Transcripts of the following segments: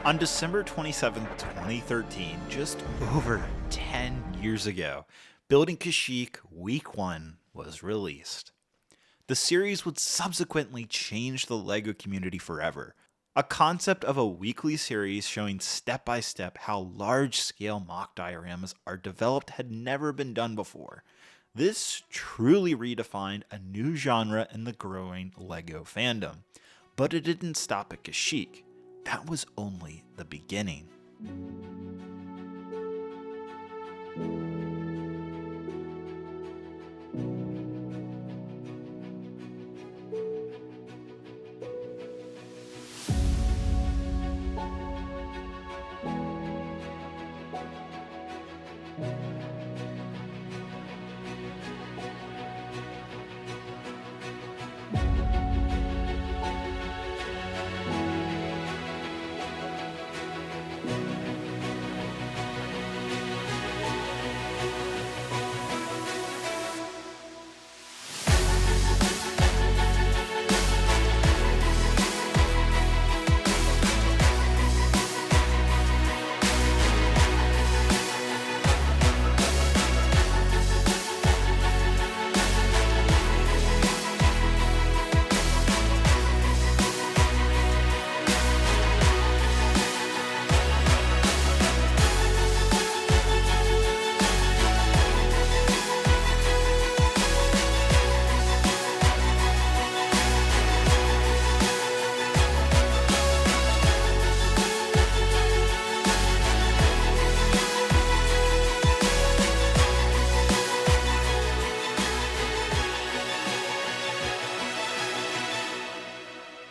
On December 27th, 2013, just over 10 years ago, Building Kashyyyk Week 1 was released. The series would subsequently change the LEGO community forever. A concept of a weekly series showing step by step how large scale mock dioramas are developed had never been done before. This truly redefined a new genre in the growing LEGO fandom. But it didn't stop at Kashyyyk. That was only the beginning.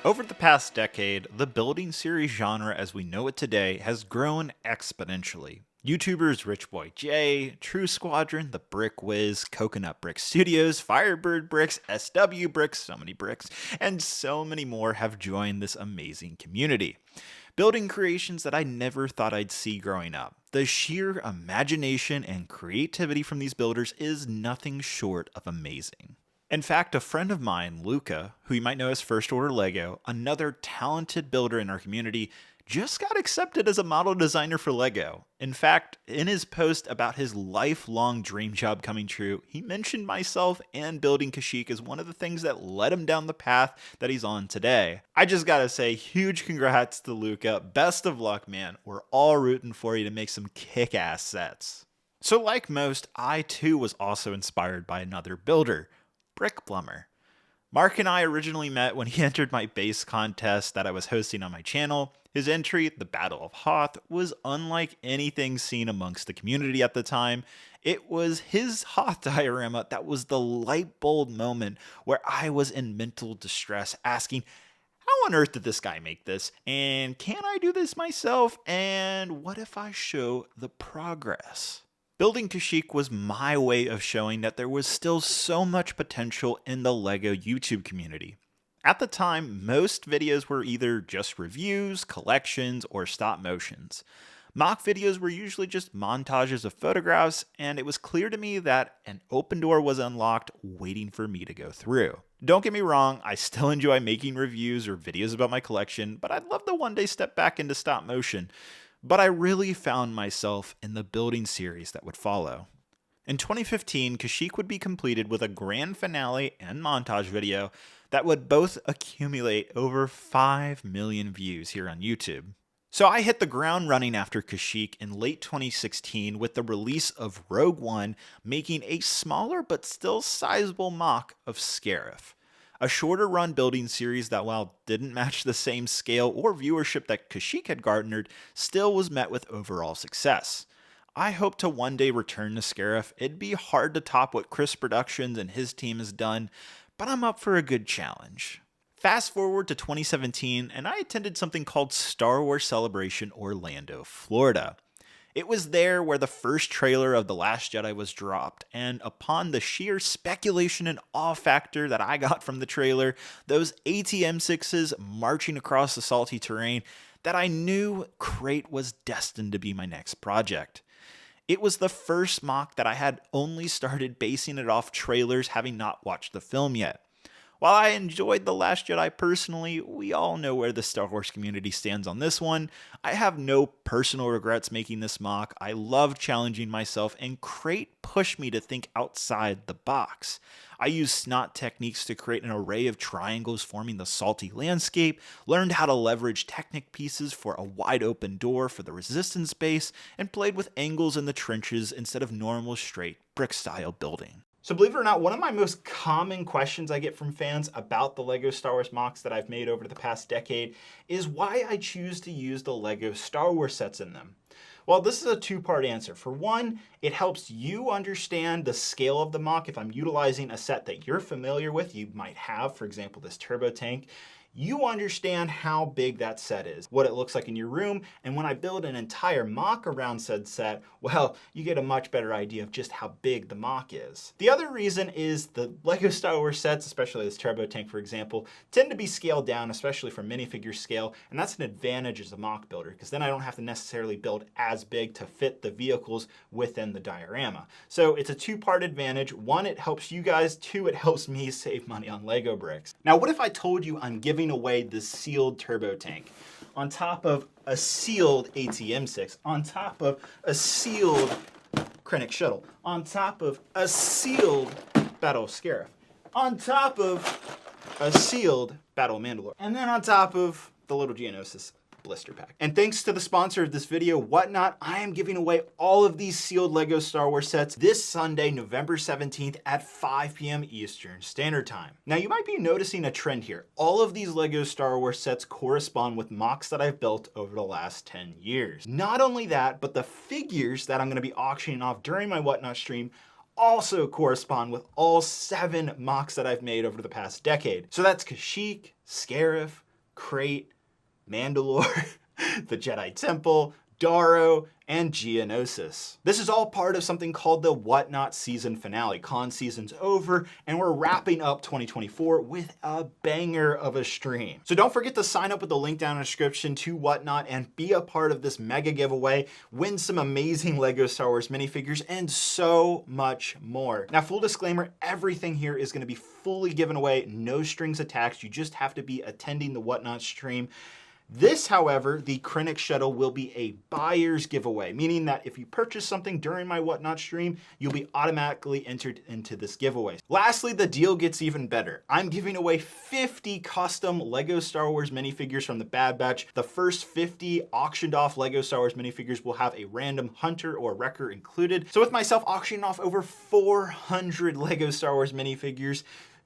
Over the past decade, the building series genre as we know it today has grown exponentially. YouTubers Rich Boy J, True Squadron, The Brick Wiz, Coconut Brick Studios, Firebird Bricks, SW Bricks, so many bricks, and so many more have joined this amazing community. Building creations that I never thought I'd see growing up. The sheer imagination and creativity from these builders is nothing short of amazing. In fact, a friend of mine, Luca, who you might know as First Order Lego, another talented builder in our community, just got accepted as a model designer for Lego. In fact, in his post about his lifelong dream job coming true, he mentioned myself and Building Kashyyyk as one of the things that led him down the path that he's on today. I just gotta say, huge congrats to Luca. Best of luck, man. We're all rooting for you to make some kick-ass sets. So like most, I too was also inspired by another builder, Brick Plumber. Mark and I originally met when he entered my base contest that I was hosting on my channel. His entry, the Battle of Hoth, was unlike anything seen amongst the community at the time. It was his Hoth diorama that was the light bulb moment where I was in mental distress asking, how on earth did this guy make this? And can I do this myself? And what if I show the progress? Building Kashyyyk was my way of showing that there was still so much potential in the LEGO YouTube community. At the time, most videos were either just reviews, collections, or stop motions. Mock videos were usually just montages of photographs, and it was clear to me that an open door was unlocked waiting for me to go through. Don't get me wrong, I still enjoy making reviews or videos about my collection, but I'd love to one day step back into stop motion. But I really found myself in the building series that would follow. In 2015, Kashyyyk would be completed with a grand finale and montage video that would both accumulate over 5 million views here on YouTube. So I hit the ground running after Kashyyyk in late 2016 with the release of Rogue One, making a smaller but still sizable mock of Scarif. A shorter run building series that, while didn't match the same scale or viewership that Kashyyyk had garnered, still was met with overall success. I hope to one day return to Scarif. It'd be hard to top what Chris Productions and his team has done, but I'm up for a good challenge. Fast forward to 2017, and I attended something called Star Wars Celebration Orlando, Florida. It was there where the first trailer of The Last Jedi was dropped, and upon the sheer speculation and awe factor that I got from the trailer, those ATM-6s marching across the salty terrain, that I knew Crate was destined to be my next project. It was the first mock that I had only started basing it off trailers, having not watched the film yet. While I enjoyed The Last Jedi personally, we all know where the Star Wars community stands on this one. I have no personal regrets making this mock. I love challenging myself, and Crate pushed me to think outside the box. I used snot techniques to create an array of triangles forming the salty landscape, learned how to leverage Technic pieces for a wide open door for the resistance base, and played with angles in the trenches instead of normal straight brick style building. So believe it or not, one of my most common questions I get from fans about the LEGO Star Wars mocks that I've made over the past decade is why I choose to use the LEGO Star Wars sets in them. Well, this is a two-part answer. For one, it helps you understand the scale of the mock. If I'm utilizing a set that you're familiar with, you might have, for example, this turbo tank, you understand how big that set is, what it looks like in your room, and when I build an entire mock around said set, well, you get a much better idea of just how big the mock is. The other reason is the LEGO Star Wars sets, especially this turbo tank for example, tend to be scaled down, especially for minifigure scale, and that's an advantage as a mock builder, because then I don't have to necessarily build as big to fit the vehicles within the diorama. So it's a two-part advantage. One, it helps you guys. Two, it helps me save money on LEGO bricks. Now, what if I told you I'm giving away this sealed turbo tank on top of a sealed ATM-6, on top of a sealed Krennic shuttle, on top of a sealed Battle of Scarif, on top of a sealed Battle of Mandalore, and then on top of the little Geonosis blister pack. And thanks to the sponsor of this video, Whatnot, I am giving away all of these sealed LEGO Star Wars sets this Sunday, November 17th at 5 p.m. Eastern Standard Time. Now you might be noticing a trend here. All of these LEGO Star Wars sets correspond with mocks that I've built over the last 10 years. Not only that, but the figures that I'm going to be auctioning off during my Whatnot stream also correspond with all 7 mocks that I've made over the past decade. So that's Kashyyyk, Scarif, Crate, Mandalore, the Jedi Temple, Daro, and Geonosis. This is all part of something called the Whatnot season finale. Con season's over, and we're wrapping up 2024 with a banger of a stream. So don't forget to sign up with the link down in the description to Whatnot and be a part of this mega giveaway, win some amazing LEGO Star Wars minifigures, and so much more. Now, full disclaimer, everything here is going to be fully given away, no strings attached. You just have to be attending the Whatnot stream. This, however, the Krennic shuttle will be a buyer's giveaway, meaning that if you purchase something during my Whatnot stream, you'll be automatically entered into this giveaway. Lastly, the deal gets even better. I'm giving away 50 custom LEGO Star Wars minifigures from the Bad Batch. The first 50 auctioned off LEGO Star Wars minifigures will have a random hunter or wrecker included. So with myself auctioning off over 400 LEGO Star Wars minifigures,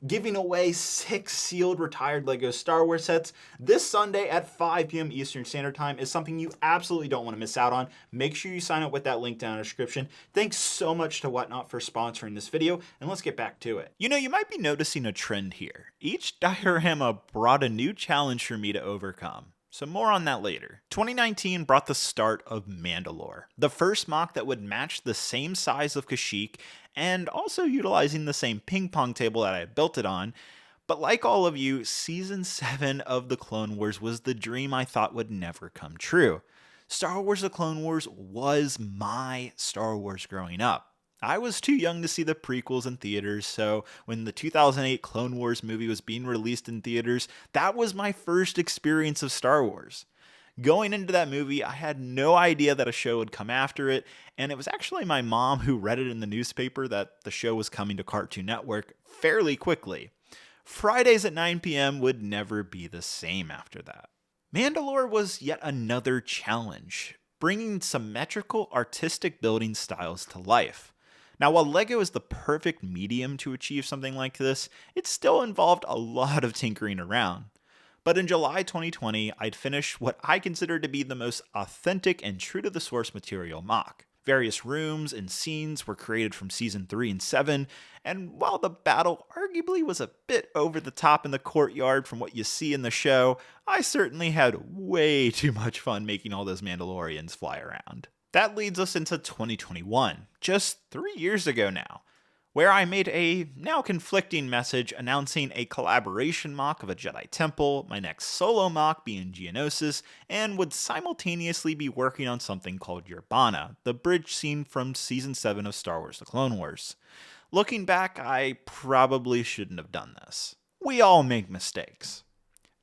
giving away 6 sealed retired LEGO Star Wars sets this Sunday at 5 p.m. Eastern Standard Time is something you absolutely don't want to miss out on. Make sure you sign up with that link down in the description. Thanks so much to Whatnot for sponsoring this video, and let's get back to it. You know, you might be noticing a trend here. Each diorama brought a new challenge for me to overcome. So more on that later. 2019 brought the start of Mandalore, the first mock that would match the same size of Kashyyyk and also utilizing the same ping pong table that I had built it on. But like all of you, Season 7 of The Clone Wars was the dream I thought would never come true. Star Wars The Clone Wars was my Star Wars growing up. I was too young to see the prequels in theaters, so when the 2008 Clone Wars movie was being released in theaters, that was my first experience of Star Wars. Going into that movie, I had no idea that a show would come after it, and it was actually my mom who read it in the newspaper that the show was coming to Cartoon Network fairly quickly. Fridays at 9 p.m. would never be the same after that. Mandalore was yet another challenge, bringing symmetrical artistic building styles to life. Now, while LEGO is the perfect medium to achieve something like this, it still involved a lot of tinkering around. But in July 2020, I'd finished what I consider to be the most authentic and true to the source material mock. Various rooms and scenes were created from Season 3 and 7, and while the battle arguably was a bit over the top in the courtyard from what you see in the show, I certainly had way too much fun making all those Mandalorians fly around. That leads us into 2021, just 3 years ago now, where I made a now conflicting message announcing a collaboration mock of a Jedi Temple, my next solo mock being Geonosis, and would simultaneously be working on something called Urbana, the bridge scene from Season 7 of Star Wars The Clone Wars. Looking back, I probably shouldn't have done this. We all make mistakes.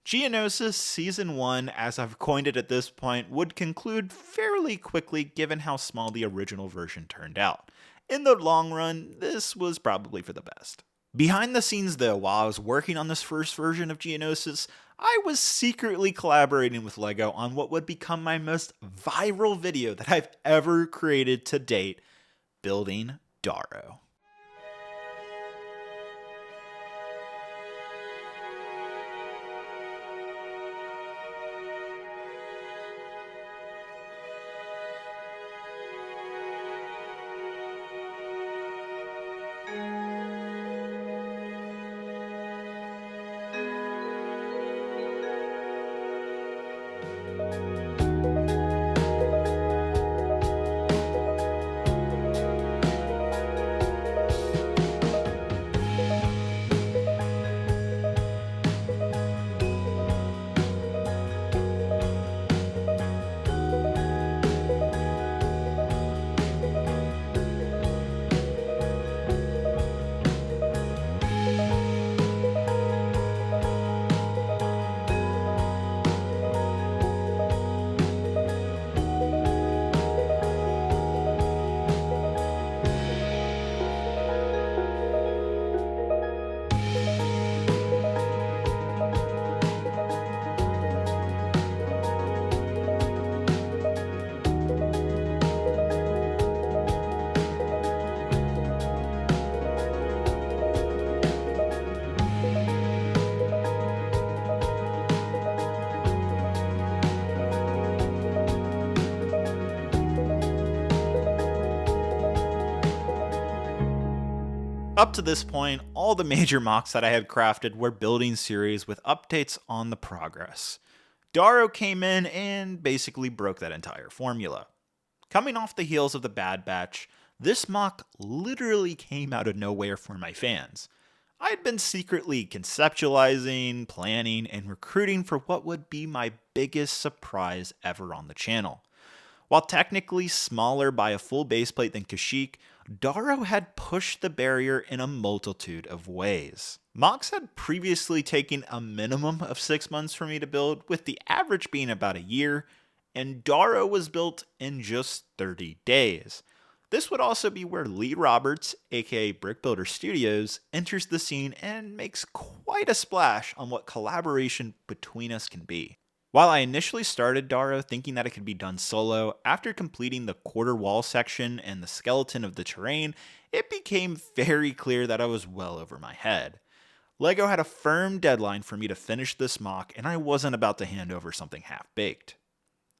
Geonosis Season 1, as I've coined it at this point, would conclude fairly quickly given how small the original version turned out. In the long run, this was probably for the best. Behind the scenes though, while I was working on this first version of Geonosis, I was secretly collaborating with LEGO on what would become my most viral video that I've ever created to date, building Daro. Up to this point, all the major mocks that I had crafted were building series with updates on the progress. Daro came in and basically broke that entire formula. Coming off the heels of the Bad Batch, this mock literally came out of nowhere for my fans. I had been secretly conceptualizing, planning, and recruiting for what would be my biggest surprise ever on the channel. While technically smaller by a full baseplate than Kashyyyk, Daro had pushed the barrier in a multitude of ways. Mocks had previously taken a minimum of 6 months for me to build, with the average being about a year, and Daro was built in just 30 days. This would also be where Lee Roberts, aka Brick Builder Studios, enters the scene and makes quite a splash on what collaboration between us can be. While I initially started Daro thinking that it could be done solo, after completing the quarter wall section and the skeleton of the terrain, it became very clear that I was well over my head. LEGO had a firm deadline for me to finish this mock, and I wasn't about to hand over something half-baked.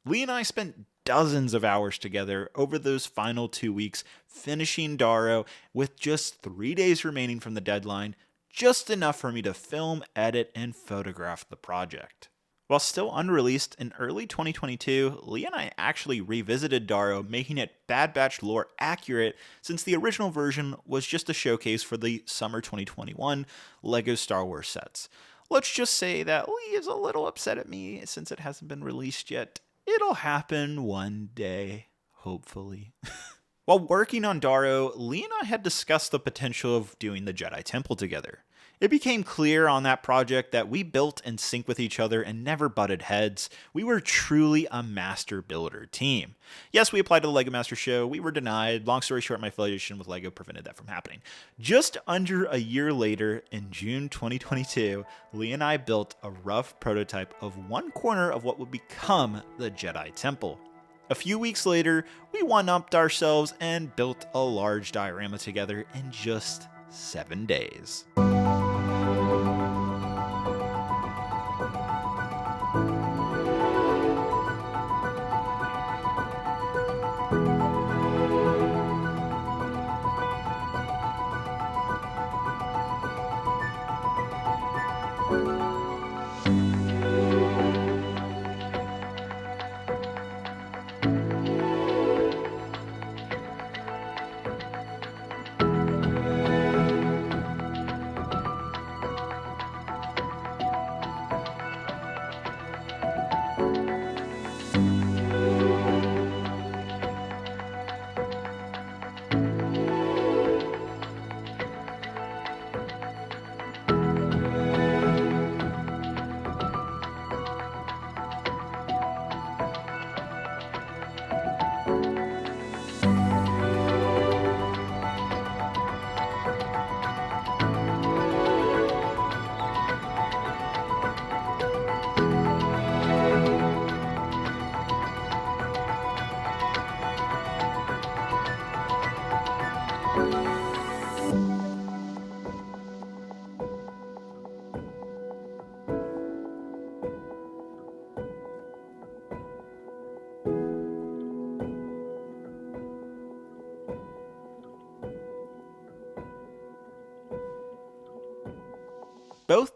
Lee and I spent dozens of hours together over those final 2 weeks finishing Daro with just 3 days remaining from the deadline, just enough for me to film, edit, and photograph the project. While still unreleased, in early 2022, Lee and I actually revisited Daro, making it Bad Batch lore accurate since the original version was just a showcase for the summer 2021 LEGO Star Wars sets. Let's just say that Lee is a little upset at me since it hasn't been released yet. It'll happen one day, hopefully. While working on Daro, Lee and I had discussed the potential of doing the Jedi Temple together. It became clear on that project that we built in sync with each other and never butted heads. We were truly a master builder team. Yes, we applied to the LEGO Master Show. We were denied. Long story short, my affiliation with LEGO prevented that from happening. Just under a year later, in June 2022, Lee and I built a rough prototype of one corner of what would become the Jedi Temple. A few weeks later, we one-upped ourselves and built a large diorama together in just 7 days.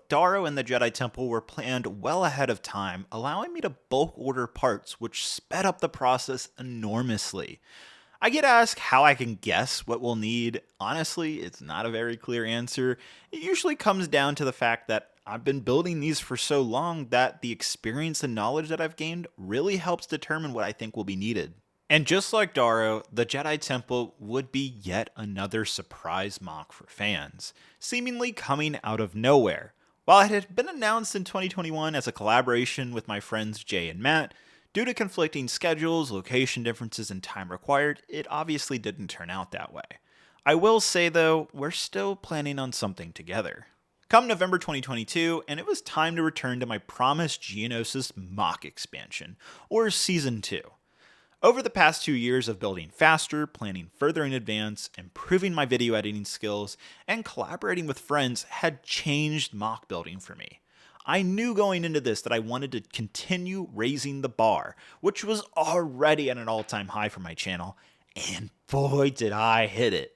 Daro and the Jedi Temple were planned well ahead of time, allowing me to bulk order parts, which sped up the process enormously. I get asked how I can guess what we'll need. Honestly, it's not a very clear answer. It usually comes down to the fact that I've been building these for so long that the experience and knowledge that I've gained really helps determine what I think will be needed. And just like Daro, the Jedi Temple would be yet another surprise mock for fans, seemingly coming out of nowhere. While it had been announced in 2021 as a collaboration with my friends Jay and Matt, due to conflicting schedules, location differences, and time required, it obviously didn't turn out that way. I will say though, we're still planning on something together. Come November 2022, and it was time to return to my promised Geonosis mock expansion, or Season 2. Over the past 2 years of building faster, planning further in advance, improving my video editing skills, and collaborating with friends had changed mock building for me. I knew going into this that I wanted to continue raising the bar, which was already at an all-time high for my channel, and boy did I hit it.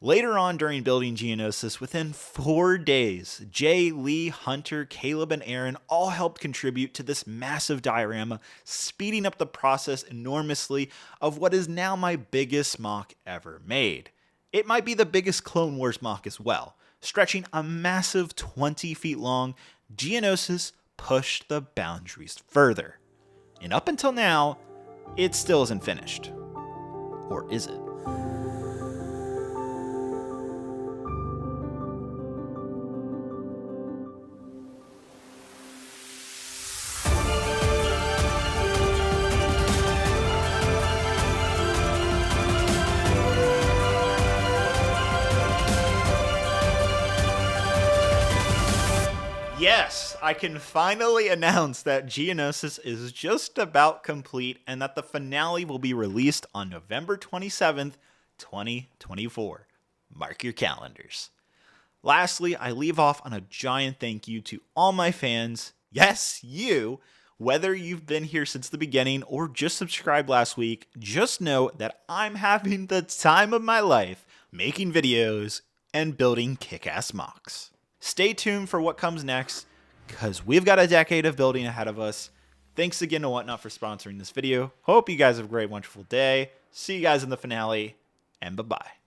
Later on during building Geonosis, within 4 days, Jay, Lee, Hunter, Caleb, and Aaron all helped contribute to this massive diorama, speeding up the process enormously of what is now my biggest mock ever made. It might be the biggest Clone Wars mock as well. Stretching a massive 20 feet long, Geonosis pushed the boundaries further. And up until now, it still isn't finished. Or is it? Yes, I can finally announce that Geonosis is just about complete and that the finale will be released on November 27th, 2024. Mark your calendars. Lastly, I leave off on a giant thank you to all my fans. Yes, you. Whether you've been here since the beginning or just subscribed last week, just know that I'm having the time of my life making videos and building kick-ass mocks. Stay tuned for what comes next, because we've got a decade of building ahead of us. Thanks again to Whatnot for sponsoring this video. Hope you guys have a great, wonderful day. See you guys in the finale, and bye-bye.